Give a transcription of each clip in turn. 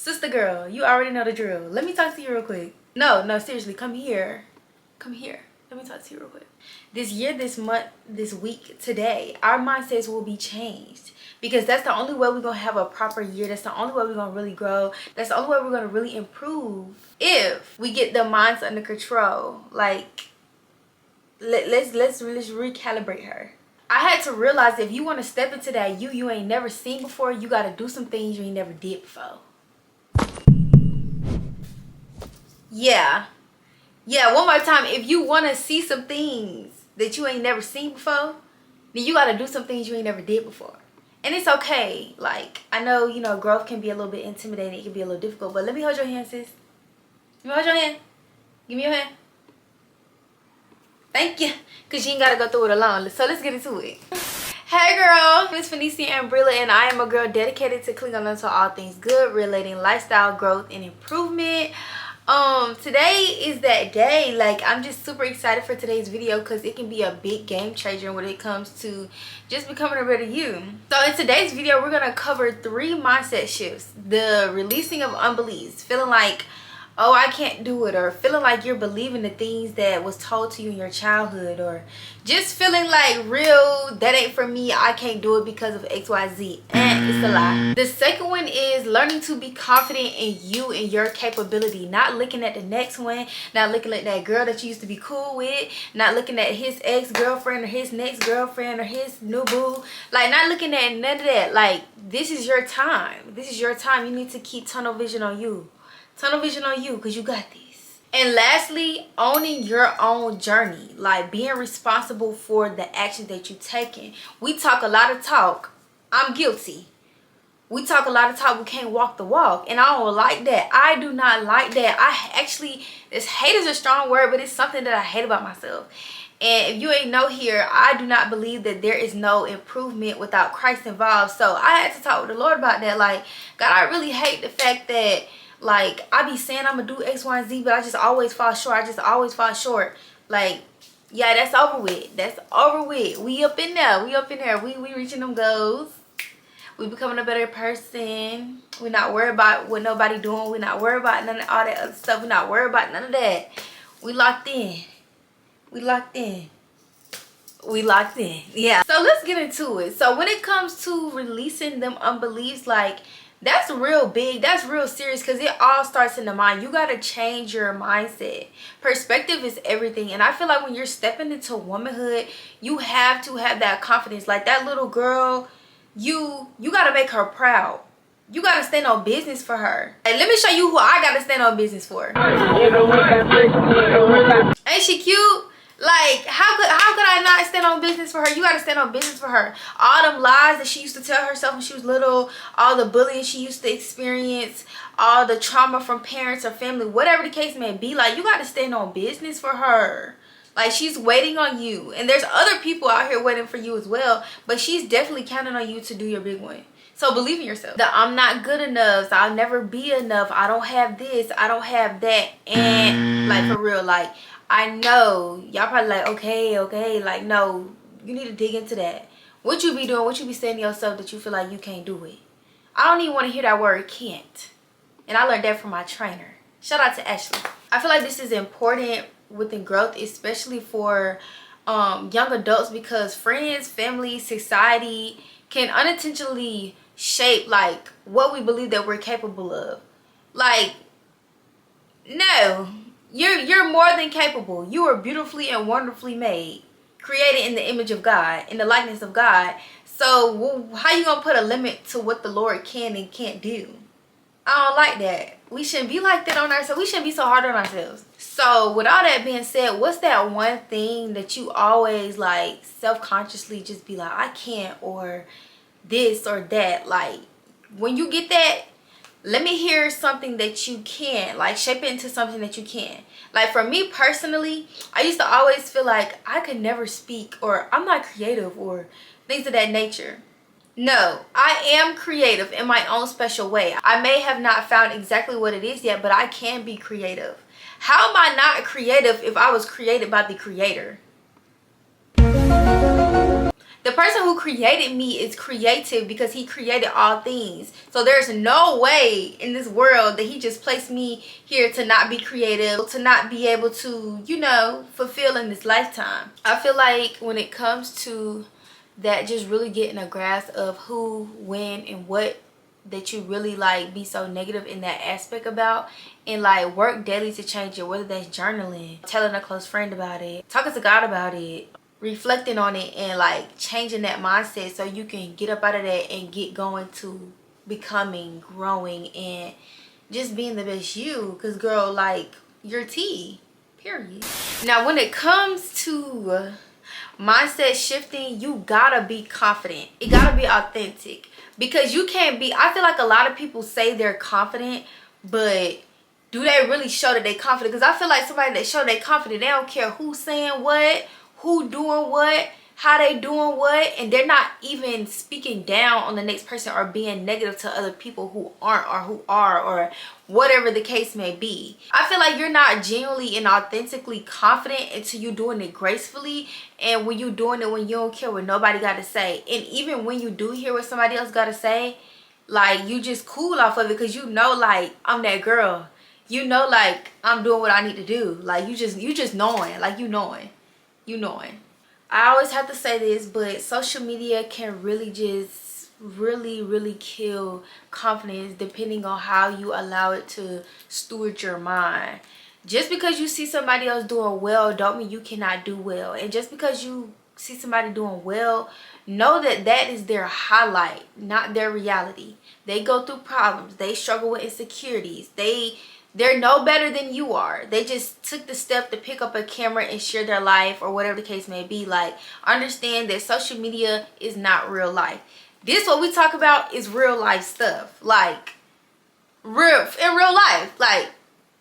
Sister girl, you already know the drill. Let me talk to you real quick. No, seriously, come here. Come here. Let me talk to you real quick. This year, this month, this week, today, our mindsets will be changed. Because that's the only way we're going to have a proper year. That's the only way we're going to really grow. That's the only way we're going to really improve. If we get the minds under control. Like, let's recalibrate her. I had to realize if you want to step into that you ain't never seen before, you got to do some things you ain't never did before. Yeah, one more time. If you want to see some things that you ain't never seen before, then you got to do some things you ain't never did before. And it's okay. Like, I know, growth can be a little bit intimidating. It can be a little difficult. But let me hold your hand, sis. Let me hold your hand. Give me your hand. Thank you. Because you ain't got to go through it alone. So let's get into it. Hey girl, it's Phoenicia Ambrilla, and I am a girl dedicated to clinging on to all things good, relating lifestyle growth and improvement. Today is that day. Like, I'm just super excited for today's video because it can be a big game changer when it comes to just becoming a better you. So in today's video, we're gonna cover 3 mindset shifts: the releasing of unbeliefs, feeling like, oh, I can't do it, or feeling like you're believing the things that was told to you in your childhood, or just feeling like, real, that ain't for me, I can't do it because of XYZ. And it's a lie. The second one is learning to be confident in you and your capability, not looking at the next one, not looking at that girl that you used to be cool with, not looking at his ex-girlfriend or his next girlfriend or his new boo, like not looking at none of that. Like, this is your time. This is your time. You need to keep tunnel vision on you. Tunnel vision on you, because you got this. And lastly, owning your own journey, like being responsible for the actions that you're taking. We talk a lot of talk. I'm guilty. We talk a lot of talk. We can't walk the walk. And I don't like that. I do not like that. This hate is a strong word, but it's something that I hate about myself. And if you ain't know here, I do not believe that there is no improvement without Christ involved. So I had to talk with the Lord about that. Like, God, I really hate the fact that, like, I be saying I'm gonna do X, Y, and Z, but I just always fall short. Like, yeah, that's over with. That's over with. We up in there. We reaching them goals. We becoming a better person. We're not worried about what nobody doing. We're not worried about none of all that other stuff. We're not worried about none of that. We locked in. Yeah. So let's get into it. So when it comes to releasing them unbeliefs, like, that's real big. That's real serious, because it all starts in the mind. You got to change your mindset. Perspective is everything. And I feel like when you're stepping into womanhood, you have to have that confidence. Like that little girl, you got to make her proud. You got to stand on business for her. Like, let me show you who I got to stand on business for. Ain't she cute? Like, how could I not stand on business for her? You got to stand on business for her. All them lies that she used to tell herself when she was little, all the bullying she used to experience, all the trauma from parents or family, whatever the case may be, like, you got to stand on business for her. Like, she's waiting on you. And there's other people out here waiting for you as well, but she's definitely counting on you to do your big one. So believe in yourself. That I'm not good enough, so I'll never be enough, I don't have this, I don't have that. And, like, for real, like, I know y'all probably like, okay, like, no, you need to dig into that. What you be doing, what you be saying to yourself that you feel like you can't do it. I don't even want to hear that word can't. And I learned that from my trainer. Shout out to Ashley. I feel like this is important within growth, especially for young adults, because friends, family, society can unintentionally shape, like, what we believe that we're capable of. Like, no. You're more than capable. You are beautifully and wonderfully made, created in the image of God, in the likeness of God. So how you gonna put a limit to what the Lord can and can't do? I don't like that. We shouldn't be like that on ourselves. We shouldn't be so hard on ourselves. So with all that being said, what's that one thing that you always, like, self-consciously just be like, I can't, or this or that? Like, when you get that, let me hear something that you can, like, shape it into something that you can. Like, for me personally, I used to always feel like I could never speak, or I'm not creative, or things of that nature. No, I am creative in my own special way. I may have not found exactly what it is yet, but I can be creative. How am I not creative if I was created by the Creator? The The person who created me is creative because he created all things. So there's no way in this world that he just placed me here to not be creative, to not be able to, you know, fulfill in this lifetime. I feel like when it comes to that, just really getting a grasp of who, when, and what that you really like be so negative in that aspect about, and like work daily to change it, whether that's journaling, telling a close friend about it, talking to God about it, reflecting on it, and like changing that mindset so you can get up out of that and get going to becoming, growing, and just being the best you. Because girl, like, you're T, period. Now when it comes to mindset shifting, you gotta be confident. It gotta be authentic, because you can't be, I feel like a lot of people say they're confident, but do they really show that they confident? Because I feel like somebody that show they confident, they don't care who's saying what, who doing what, how they doing what, and they're not even speaking down on the next person or being negative to other people who aren't, or who are, or whatever the case may be. I feel like you're not genuinely and authentically confident until you're doing it gracefully, and when you're doing it when you don't care what nobody got to say. And even when you do hear what somebody else got to say, like, you just cool off of it, because you know, like, I'm that girl. You know, like, I'm doing what I need to do. Like, you just knowing, like, you knowing. I always have to say this, but social media can really just really kill confidence, depending on how you allow it to steward your mind. Just because you see somebody else doing well don't mean you cannot do well. And just because you see somebody doing well, know that that is their highlight, not their reality. They go through problems, they struggle with insecurities, they're no better than you are. They just took the step to pick up a camera and share their life, or whatever the case may be. Like, understand that social media is not real life. This, what we talk about, is real life stuff. Like, in real life. Like,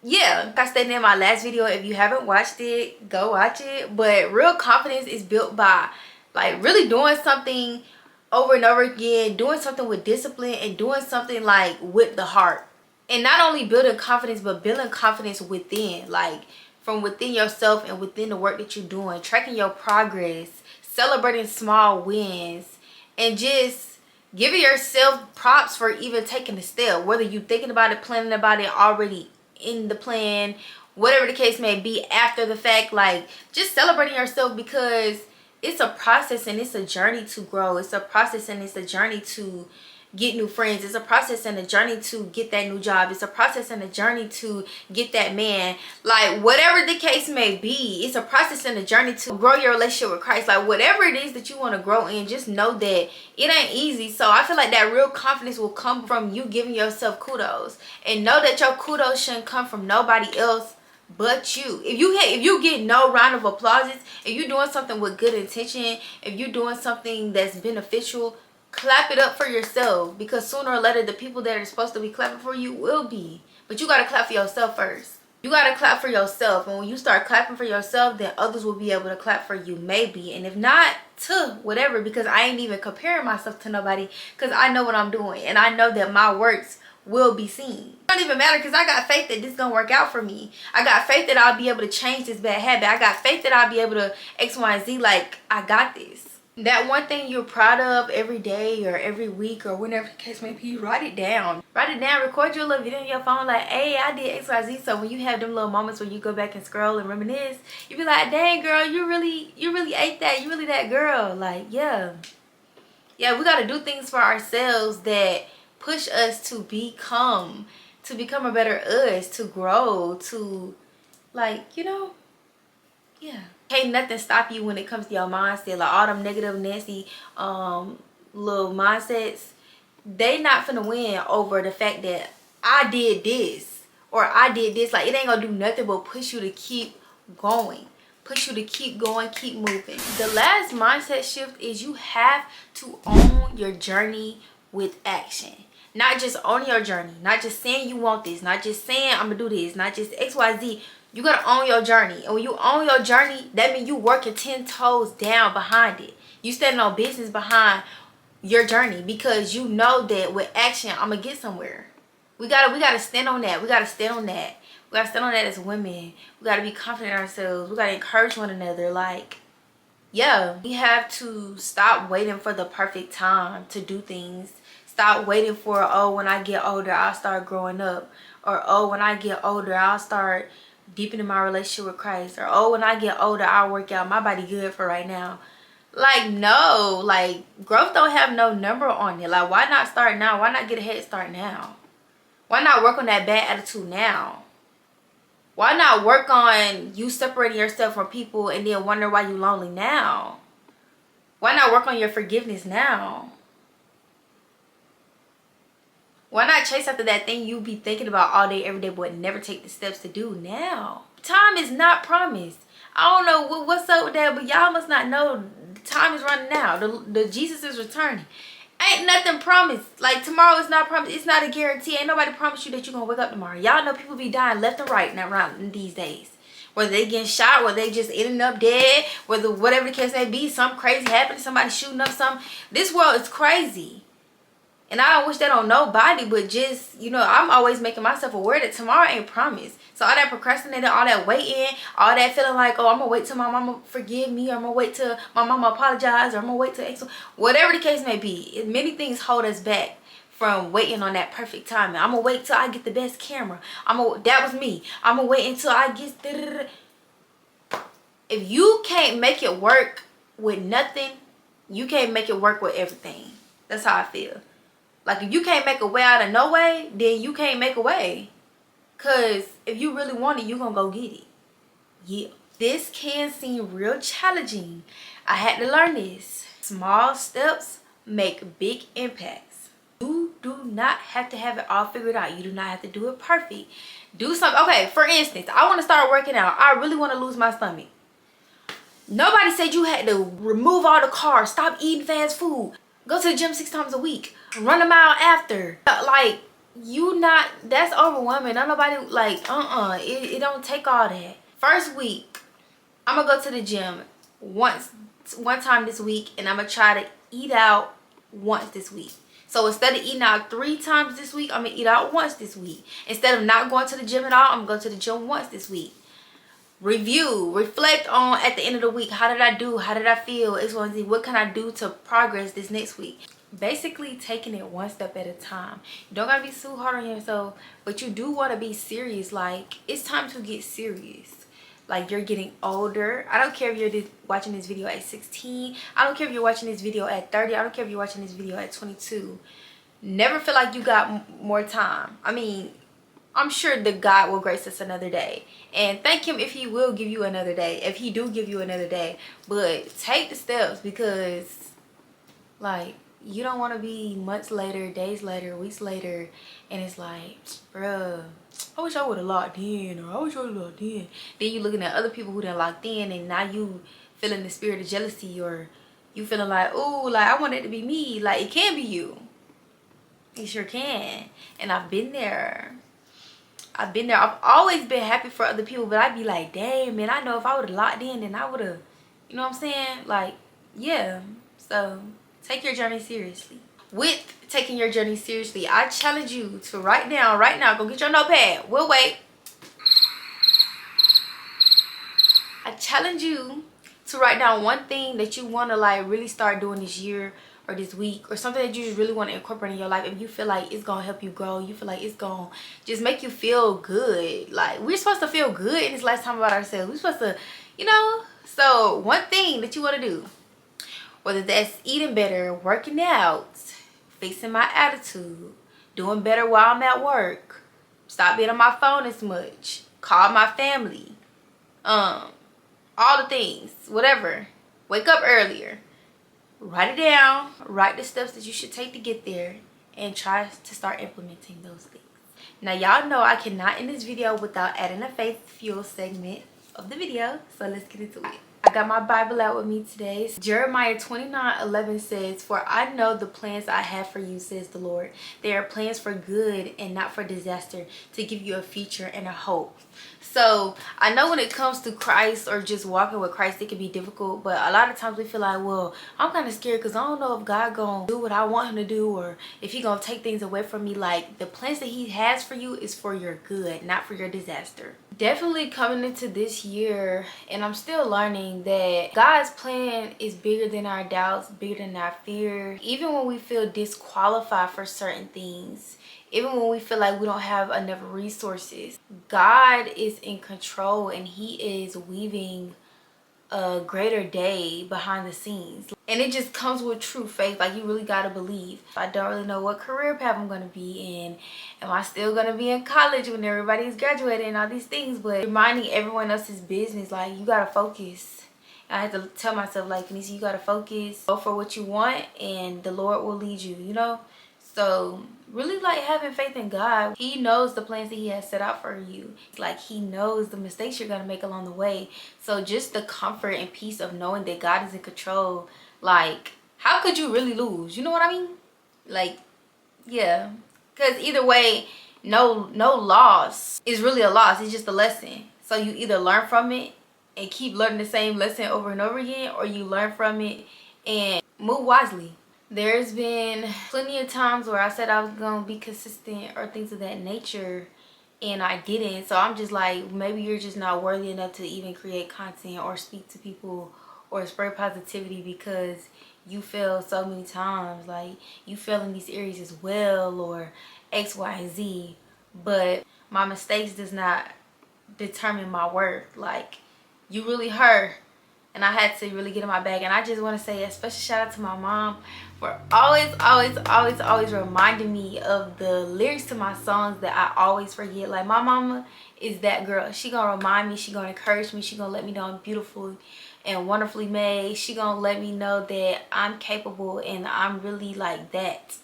yeah. Like I stated in my last video, if you haven't watched it, go watch it. But real confidence is built by, like, really doing something over and over again, doing something with discipline, and doing something, like, with the heart. And not only building confidence, but building confidence within, like from within yourself and within the work that you're doing, tracking your progress, celebrating small wins, and just giving yourself props for even taking the step, whether you're thinking about it, planning about it, already in the plan, whatever the case may be after the fact. Like, just celebrating yourself, because it's a process and it's a journey to grow. It's a process and it's a journey to get new friends. It's a process and a journey to get that new job. It's a process and a journey to get that man. Like, whatever the case may be, it's a process and a journey to grow your relationship with Christ. Like, whatever it is that you want to grow in, just know that it ain't easy. So I feel like that real confidence will come from you giving yourself kudos, and know that your kudos shouldn't come from nobody else but you. If you get no round of applause, if you're doing something with good intention, if you're doing something that's beneficial, clap it up for yourself, because sooner or later the people that are supposed to be clapping for you will be. But you got to clap for yourself first. You got to clap for yourself, and when you start clapping for yourself, then others will be able to clap for you, maybe. And if not, to whatever, because I ain't even comparing myself to nobody, because I know what I'm doing, and I know that my works will be seen. It don't even matter, because I got faith that this is gonna work out for me. I got faith that I'll be able to change this bad habit. I got faith that I'll be able to X, Y, and Z. Like, I got this. That one thing you're proud of every day or every week or whenever the case may be, write it down. Write it down, record your little video on your phone, like, hey, I did X, Y, Z. So when you have them little moments where you go back and scroll and reminisce, you be like, dang girl, you really ate that. You really that girl. Like, yeah, we gotta do things for ourselves that push us to become a better us, to grow, to, like, you know, yeah. Can't nothing stop you when it comes to your mindset. Like, all them negative, nasty little mindsets, they not finna win over the fact that I did this or I did this. Like, it ain't gonna do nothing but push you to keep going, push you to keep going, keep moving. The last mindset shift is you have to own your journey with action. Not just owning your journey, not just saying you want this, not just saying I'm gonna do this, not just XYZ. You gotta own your journey. And when you own your journey, that means you working 10 toes down behind it. You standing on business behind your journey, because you know that with action, I'm gonna get somewhere. We gotta stand on that. We gotta stand on that. We gotta stand on that as women. We gotta be confident in ourselves. We gotta encourage one another. Like, yeah, we have to stop waiting for the perfect time to do things. Stop waiting for, oh, when I get older, I'll start growing up. Or, oh, when I get older, I'll start deepening my relationship with Christ. Or, oh, when I get older, I'll work out. My body good for right now. Like, no. Like, growth don't have no number on it. Like, why not start now? Why not get a head start now? Why not work on that bad attitude now? Why not work on you separating yourself from people and then wonder why you lonely now? Why not work on your forgiveness now? Why not chase after that thing you be thinking about all day, every day, but never take the steps to do now? Time is not promised. I don't know what's up with that, but y'all must not know time is running out. The Jesus is returning. Ain't nothing promised. Like, tomorrow is not promised. It's not a guarantee. Ain't nobody promise you that you're gonna wake up tomorrow. Y'all know people be dying left and right now around these days. Whether they getting shot, whether they just ending up dead, whether whatever the case may be, something crazy happening, somebody shooting up something. This world is crazy. And I don't wish that on nobody, but just, you know, I'm always making myself aware that tomorrow ain't promised. So all that procrastinating, all that waiting, all that feeling like, oh, I'm going to wait till my mama forgive me, or I'm going to wait till my mama apologize, or I'm going to wait till, whatever the case may be. Many things hold us back from waiting on that perfect timing. I'm going to wait till I get the best camera. That was me. I'm going to wait until I get... If you can't make it work with nothing, you can't make it work with everything. That's how I feel. Like, if you can't make a way out of no way, then you can't make a way. Because if you really want it, you're going to go get it. Yeah. This can seem real challenging. I had to learn this. Small steps make big impacts. You do not have to have it all figured out. You do not have to do it perfect. Do something. Okay, for instance, I want to start working out. I really want to lose my stomach. Nobody said you had to remove all the carbs. Stop eating fast food. Go to the gym 6 times a week. Run a mile after. Like, that's overwhelming. Not nobody, like, it don't take all that. First week, I'm gonna go to the gym one time this week, and I'm gonna try to eat out once this week. So instead of eating out 3 times this week, I'm gonna eat out once this week. Instead of not going to the gym at all, I'm gonna go to the gym once this week. Review, reflect on at the end of the week. How did I do? How did I feel? What can I do to progress this next week? Basically taking it one step at a time. You don't gotta be so hard on yourself, but you do want to be serious. Like, it's time to get serious. Like, you're getting older. I don't care if you're watching this video at 16. I don't care if you're watching this video at 30. I don't care if you're watching this video at 22. Never feel like you got more time. I mean, I'm sure that God will grace us another day, and thank him if he will give you another day, if he do give you another day. But take the steps, because like, you don't want to be months later, days later, weeks later, and it's like, bruh, I wish I would have locked in, or I wish I would have locked in. Then you looking at other people who done locked in, and now you feeling the spirit of jealousy, or you feeling like, oh, like, I want it to be me. Like, it can be you. It sure can. And I've been there. I've always been happy for other people, but I'd be like, dang, man, I know if I would have locked in, then I would have, you know what I'm saying? Like, yeah. So take your journey seriously. With taking your journey seriously, I challenge you to right now, go get your notepad. We'll wait. I challenge you to write down one thing that you want to, like, really start doing this year or this week, or something that you just really want to incorporate in your life, and you feel like it's gonna help you grow, you feel like it's gonna just make you feel good. Like, we're supposed to feel good in this lifetime about ourselves. We're supposed to, you know. So one thing that you want to do, whether that's eating better, working out, fixing my attitude, doing better while I'm at work, stop being on my phone as much, call my family, all the things, whatever, wake up earlier. Write it down, write the steps that you should take to get there, and try to start implementing those things. Now, y'all know I cannot end this video without adding a faith fuel segment of the video, so let's get into it. I got my Bible out with me today. Jeremiah 29:11 says, "For I know the plans I have for you, says the Lord. They are plans for good and not for disaster, to give you a future and a hope." So I know when it comes to Christ, or just walking with Christ, it can be difficult, but a lot of times we feel like, well, I'm kind of scared because I don't know if God gonna do what I want him to do, or if he gonna take things away from me. Like, the plans that he has for you is for your good, not for your disaster. Definitely coming into this year, and I'm still learning that God's plan is bigger than our doubts, bigger than our fear. Even when we feel disqualified for certain things, even when we feel like we don't have enough resources, God is in control and He is weaving a greater day behind the scenes. And it just comes with true faith. Like, you really got to believe. I don't really know what career path I'm going to be in. Am I still going to be in college when everybody's graduating and all these things? But reminding everyone else's business, like, you got to focus. And I had to tell myself, like, Kanisha, you got to focus. Go for what you want and the Lord will lead you, you know? So really, like, having faith in God. He knows the plans that He has set out for you. Like, He knows the mistakes you're gonna make along the way. So just the comfort and peace of knowing that God is in control. Like, how could you really lose? You know what I mean? Like, yeah. Because either way, no loss is really a loss. It's just a lesson. So you either learn from it and keep learning the same lesson over and over again, or you learn from it and move wisely. There's been plenty of times where I said I was gonna be consistent or things of that nature, and I didn't. So I'm just like, maybe you're just not worthy enough to even create content or speak to people or spread positivity because you failed so many times. Like, you fail in these areas as well, or X, Y, and Z. But my mistakes does not determine my worth. Like, you really hurt, and I had to really get in my bag. And I just want to say a special shout out to my mom for always reminding me of the lyrics to my songs that I always forget. Like, my mama is that girl. She gonna remind me, she gonna encourage me, she gonna let me know I'm beautiful and wonderfully made. She gonna let me know that I'm capable and I'm really like that,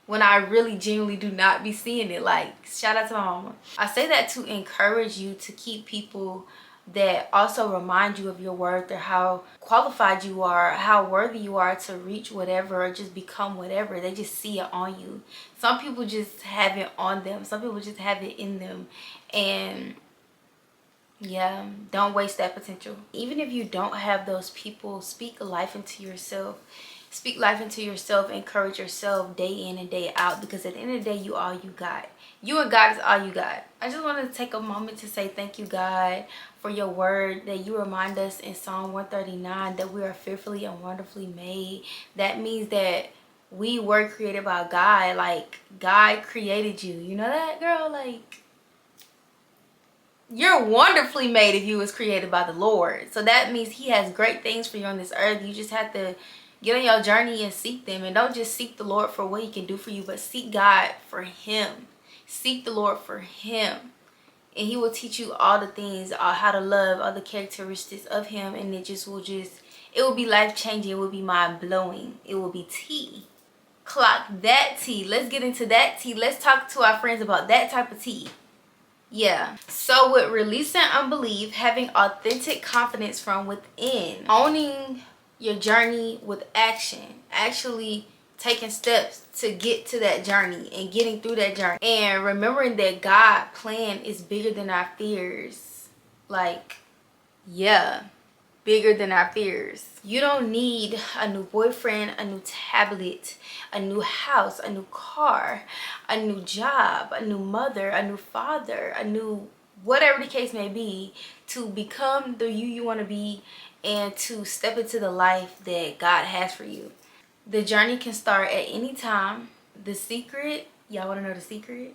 when I really genuinely do not be seeing it. Like, shout out to my mama. I say that to encourage you to keep people that also remind you of your worth, or how qualified you are, how worthy you are to reach whatever or just become whatever. They just see it on you. Some people just have it on them. Some people just have it in them. And yeah, don't waste that potential. Even if you don't have those people, speak life into yourself. Speak life into yourself. Encourage yourself day in and day out, because at the end of the day, you all you got. You and God is all you got. I just want to take a moment to say thank you, God, for your word that you remind us in Psalm 139 that we are fearfully and wonderfully made. That means that we were created by God. Like, God created you. You know that, girl? Like, you're wonderfully made if you was created by the Lord. So that means He has great things for you on this earth. You just have to get on your journey and seek them. And don't just seek the Lord for what He can do for you, but seek God for Him. Seek the Lord for Him. And He will teach you all the things, how to love, all the characteristics of Him. And it will be life-changing. It will be mind-blowing. It will be tea. Clock that tea. Let's get into that tea. Let's talk to our friends about that type of tea. Yeah. So with releasing unbelief, having authentic confidence from within, owning your journey with action, actually taking steps to get to that journey and getting through that journey, and remembering that God's plan is bigger than our fears. Like, yeah, bigger than our fears. You don't need a new boyfriend, a new tablet, a new house, a new car, a new job, a new mother, a new father, a new whatever the case may be, to become the you want to be and to step into the life that God has for you. The journey can start at any time. The secret, y'all want to know the secret?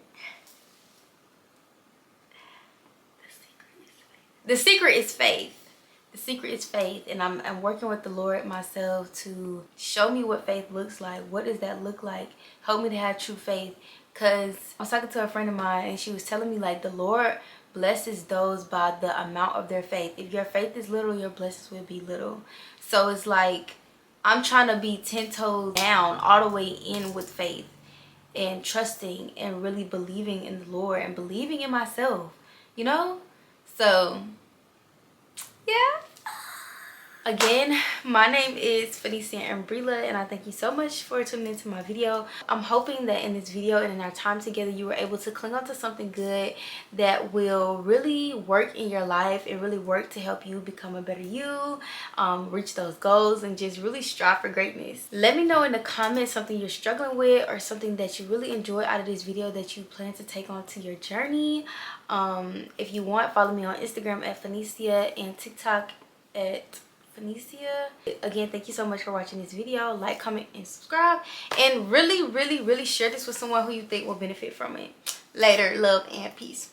The secret is faith. The secret is faith. And I'm working with the Lord myself to show me what faith looks like. What does that look like? Help me to have true faith. Because I was talking to a friend of mine and she was telling me, like, the Lord blesses those by the amount of their faith. If your faith is little, your blessings will be little. So it's like, I'm trying to be 10 toes down all the way in with faith and trusting and really believing in the Lord and believing in myself, you know? So, yeah. Again, my name is Felicia Umbrella, and I thank you so much for tuning into my video. I'm hoping that in this video and in our time together, you were able to cling on to something good that will really work in your life and really work to help you become a better you, reach those goals, and just really strive for greatness. Let me know in the comments something you're struggling with or something that you really enjoyed out of this video that you plan to take on to your journey. If you want, follow me on Instagram at Phoenicia and TikTok at Phoenicia. Again, thank you so much for watching this video. Like, comment, and subscribe, and really share this with someone who you think will benefit from it. Later, love and peace.